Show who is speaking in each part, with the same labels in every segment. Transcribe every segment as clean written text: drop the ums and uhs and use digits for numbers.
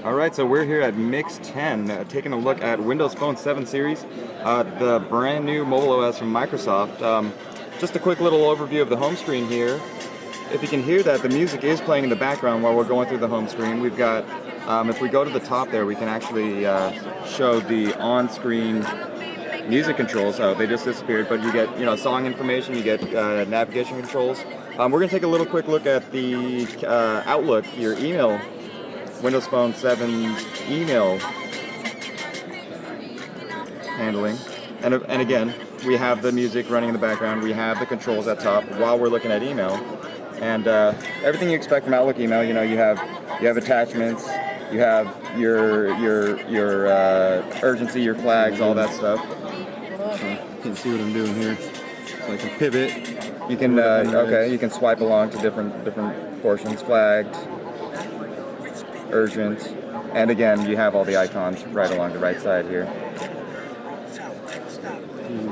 Speaker 1: All right, so we're here at Mix 10, taking a look at Windows Phone 7 series, the brand new mobile OS from Microsoft. Just a quick little overview of the home screen here. If you can hear that, the music is playing in the background while we're going through the home screen. We've got, if we go to the top there, we can actually show the on-screen music controls. Oh, they just disappeared, but you get, song information, you get navigation controls. We're going to take a little quick look at the Outlook, your email. Windows Phone 7's email handling, and again, we have the music running in the background. We have the controls at top while we're looking at email, and everything you expect from Outlook email. You have attachments, you have your urgency, your flags, all that stuff.
Speaker 2: So you can see what I'm doing here. So I can pivot.
Speaker 1: You can you can swipe along to different portions, flagged, urgent, and again you have all the icons right along the right side here.
Speaker 2: You can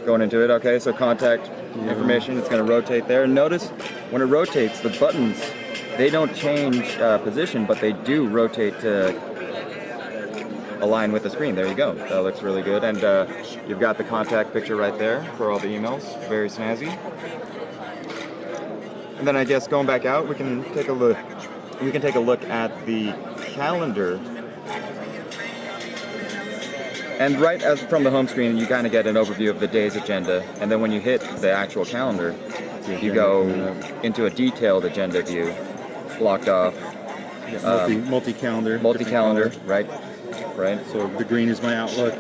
Speaker 1: going into it. Okay, so contact information, it's going to rotate there. Notice when it rotates, the buttons, they don't change position, but they do rotate to align with the screen. There you go. That looks really good. And you've got the contact picture right there for all the emails. Very snazzy. And then I guess going back out, we can take a look. We can take a look at the calendar. And right as from the home screen, you kind of get an overview of the day's agenda. And then when you hit the actual calendar, you go into a detailed agenda view, blocked off.
Speaker 2: Multi-calendar.
Speaker 1: Multi-calendar, right.
Speaker 2: So the green is my Outlook.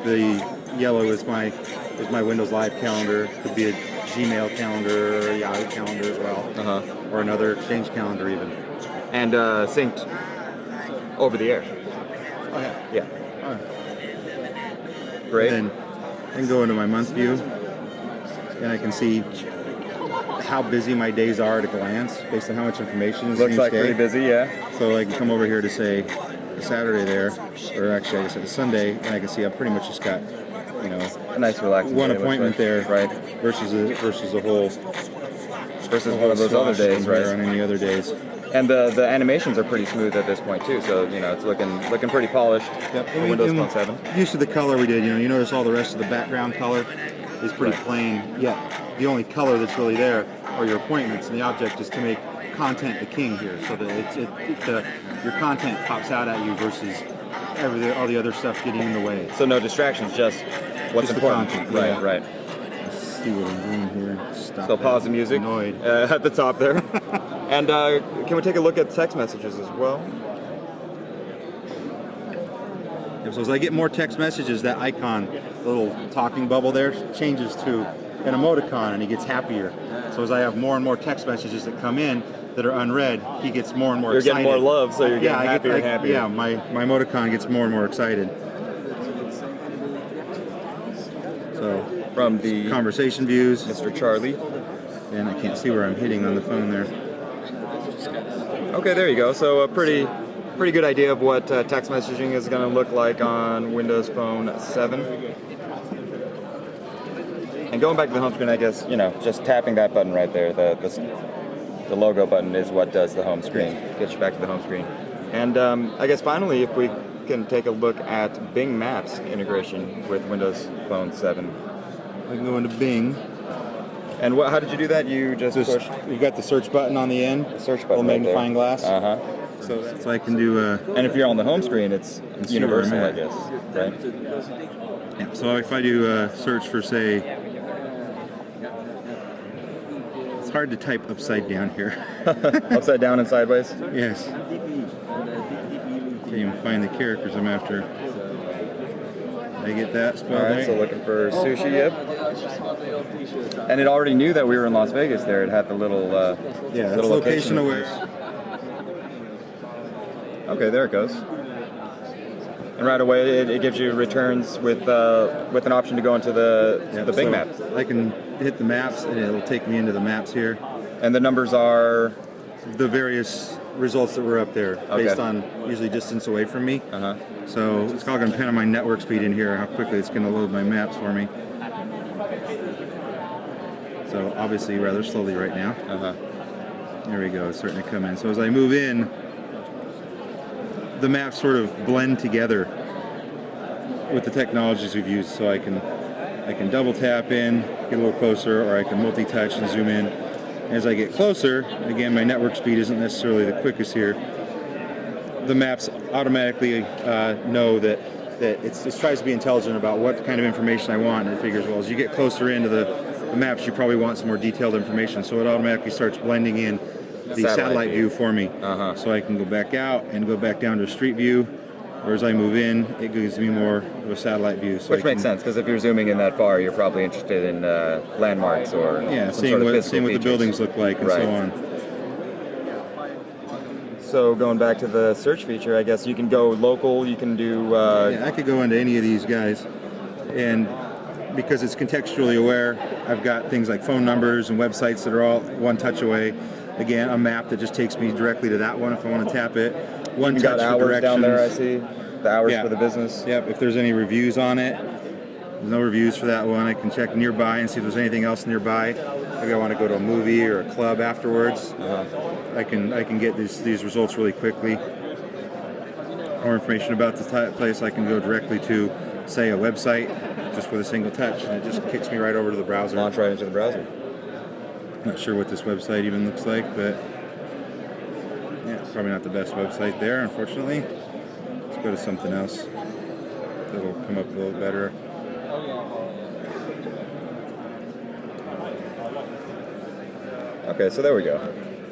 Speaker 2: The yellow is my Windows Live calendar. Could be a Gmail calendar or a Yahoo calendar as well, or another Exchange calendar even.
Speaker 1: And synced over the air.
Speaker 2: Oh yeah.
Speaker 1: Yeah.
Speaker 2: All right.
Speaker 1: Great.
Speaker 2: And then go into my month view, and I can see how busy my days are at a glance based on how much information is in
Speaker 1: Looks
Speaker 2: each
Speaker 1: like
Speaker 2: day.
Speaker 1: pretty busy, yeah.
Speaker 2: So I can come over here to say Saturday there, or actually I guess it's Sunday, and I can see I pretty much just got,
Speaker 1: A nice relaxing
Speaker 2: one
Speaker 1: day,
Speaker 2: appointment
Speaker 1: looks like.
Speaker 2: there,
Speaker 1: Right.
Speaker 2: versus a whole
Speaker 1: One of those other days,
Speaker 2: right?
Speaker 1: right.
Speaker 2: On any other days.
Speaker 1: And the animations are pretty smooth at this point too, so it's looking pretty polished for Windows Phone 7.
Speaker 2: Used to the color we did, you notice all the rest of the background color is pretty plain. Yeah, the only color that's really there are your appointments, and the object is to make content the king here, so that your content pops out at you versus all the other stuff getting in the way.
Speaker 1: So no distractions, just what's
Speaker 2: Just the
Speaker 1: important.
Speaker 2: content,
Speaker 1: Right,
Speaker 2: yeah.
Speaker 1: right.
Speaker 2: Let's see what I'm doing here. Stop
Speaker 1: So
Speaker 2: that.
Speaker 1: pause the music
Speaker 2: Annoyed.
Speaker 1: at the top there. And can we take a look at text messages as well?
Speaker 2: So as I get more text messages, that icon, the little talking bubble there, changes to an emoticon, and he gets happier. So as I have more and more text messages that come in that are unread, he gets more and more
Speaker 1: You're
Speaker 2: excited.
Speaker 1: getting more love, so you're getting happier and happier.
Speaker 2: Yeah, my emoticon gets more and more excited. So
Speaker 1: From the
Speaker 2: conversation views,
Speaker 1: Mr. Charlie.
Speaker 2: and I can't see where I'm hitting on the phone there.
Speaker 1: Okay, there you go. So a pretty good idea of what text messaging is going to look like on Windows Phone 7. And going back to the home screen, I guess, just tapping that button right there, the logo button is what does the home screen, gets you back to the home screen. And I guess finally, if we can take a look at Bing Maps integration with Windows Phone 7.
Speaker 2: I can go into Bing.
Speaker 1: And how did you do that? You just pushed
Speaker 2: You've got the search button on the end.
Speaker 1: the search
Speaker 2: Little
Speaker 1: button right there.
Speaker 2: magnifying glass.
Speaker 1: So
Speaker 2: I can do
Speaker 1: and if you're on the home screen, it's
Speaker 2: see where
Speaker 1: universal,
Speaker 2: I'm
Speaker 1: I
Speaker 2: at.
Speaker 1: guess, right?
Speaker 2: Yeah, so if I do search for, say, it's hard to type upside down here.
Speaker 1: Upside down and sideways.
Speaker 2: Yes. Can't even find the characters I'm after. Did I get that spelled
Speaker 1: All right,
Speaker 2: right?
Speaker 1: so looking for sushi, yep. And it already knew that we were in Las Vegas there. It had the little
Speaker 2: Yeah, that's
Speaker 1: little
Speaker 2: location aware.
Speaker 1: Okay, there it goes. And right away, it gives you returns with an option to go into the Bing map.
Speaker 2: I can hit the maps, and it'll take me into the maps here.
Speaker 1: And the numbers are
Speaker 2: The various results that were up there,
Speaker 1: Okay.
Speaker 2: based on usually distance away from me. So it's all going to depend on my network speed in here, how quickly it's going to load my maps for me. So obviously rather slowly right now. There we go, it's starting to come in. So as I move in, the maps sort of blend together with the technologies we've used. So I can double tap in, get a little closer, or I can multi-touch and zoom in. As I get closer, again, my network speed isn't necessarily the quickest here. The maps automatically know that it tries to be intelligent about what kind of information I want, and it figures, well, as you get closer into the maps, you probably want some more detailed information. So it automatically starts blending in the satellite view for me. So I can go back out and go back down to street view, or as I move in, it gives me more of a satellite view. So
Speaker 1: Which makes sense, because if you're zooming in that far, you're probably interested in landmarks or
Speaker 2: seeing what the buildings look like and so on.
Speaker 1: So going back to the search feature, I guess you can go local, you can do...
Speaker 2: I could go into any of these guys, and because it's contextually aware, I've got things like phone numbers and websites that are all one touch away. Again, a map that just takes me directly to that one if I want to tap it. One touch
Speaker 1: got hours
Speaker 2: for directions.
Speaker 1: down there, I see. The hours for the business.
Speaker 2: Yep, if there's any reviews on it. There's no reviews for that one. I can check nearby and see if there's anything else nearby. Maybe I want to go to a movie or a club afterwards. I can get these results really quickly. More information about the place, I can go directly to, say, a website just with a single touch, and it just kicks me right over to the browser.
Speaker 1: Launch right into the browser.
Speaker 2: Not sure what this website even looks like, but yeah, probably not the best website there, unfortunately. Let's go to something else that'll come up a little better.
Speaker 1: Okay, so there we go.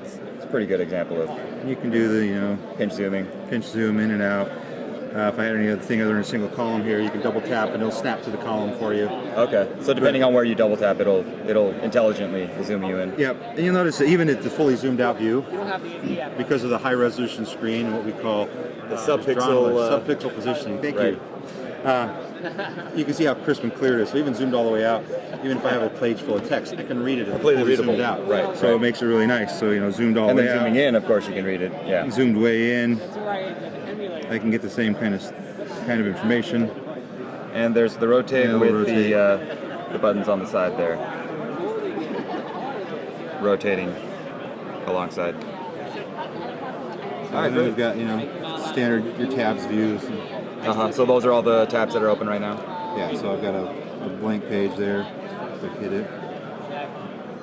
Speaker 1: It's a pretty good example of...
Speaker 2: You can do the,
Speaker 1: pinch zooming.
Speaker 2: Pinch zoom in and out. If I had any other thing other than a single column here, you can double tap and it'll snap to the column for you.
Speaker 1: Okay, so depending on where you double tap, it'll intelligently zoom you in.
Speaker 2: Yep, and you'll notice that even at the fully zoomed out view, because of the high resolution screen and what we call
Speaker 1: the subpixel
Speaker 2: positioning. Thank you. You can see how crisp and clear it is. So even zoomed all the way out, even if I have a page full of text, I can read it.
Speaker 1: Completely readable.
Speaker 2: Zoomed out.
Speaker 1: Right.
Speaker 2: So it makes it really nice. So zoomed all the way out.
Speaker 1: And then zooming in, of course, you can read it. Yeah.
Speaker 2: Zoomed way in. I can get the same kind of information.
Speaker 1: And there's the rotate with the buttons on the side there. Rotating alongside.
Speaker 2: All right, we've got standard your tabs views.
Speaker 1: So those are all the tabs that are open right now?
Speaker 2: Yeah, so I've got a blank page there. If I hit it.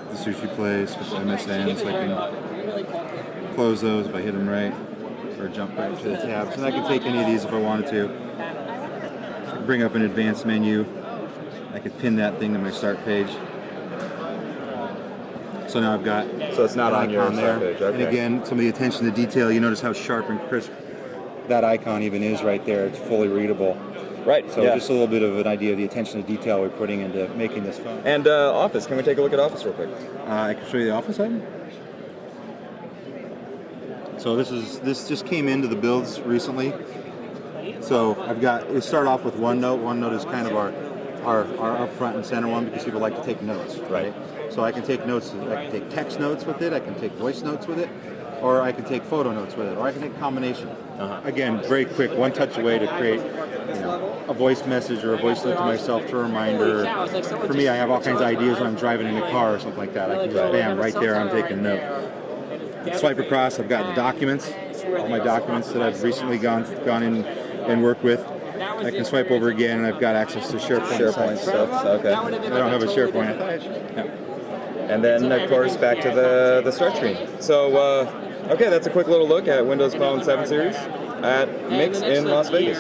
Speaker 2: The sushi place with the MSN, so I can close those if I hit them right, or jump right to the tabs. And I can take any of these if I wanted to. Bring up an advanced menu. I could pin that thing to my start page. So now I've got
Speaker 1: so it's not on your
Speaker 2: there.
Speaker 1: Page. Okay.
Speaker 2: And again, some of the attention to detail. You notice how sharp and crisp that icon even is right there. It's fully readable.
Speaker 1: Right.
Speaker 2: So just a little bit of an idea of the attention to detail we're putting into making this phone.
Speaker 1: And Office. Can we take a look at Office real quick?
Speaker 2: I can show you the Office item. So this just came into the builds recently. So we start off with OneNote. OneNote is kind of our up front and center one because people like to take notes, right? So I can take notes. I can take text notes with it. I can take voice notes with it, or I can take photo notes with it, or I can take a combination. Again, very quick, one touch away to create a voice message or a voice note to myself to a reminder. For me, I have all kinds of ideas when I'm driving in a car or something like that. I can just bam, right there, I'm taking a note. Swipe across, I've got the documents, all my documents that I've recently gone in and worked with. I can swipe over again, and I've got access to SharePoint
Speaker 1: stuff. Okay.
Speaker 2: I don't have a SharePoint.
Speaker 1: And then, of course, back to the start screen. So, okay, that's a quick little look at Windows Phone 7 series at Mix in Las Vegas.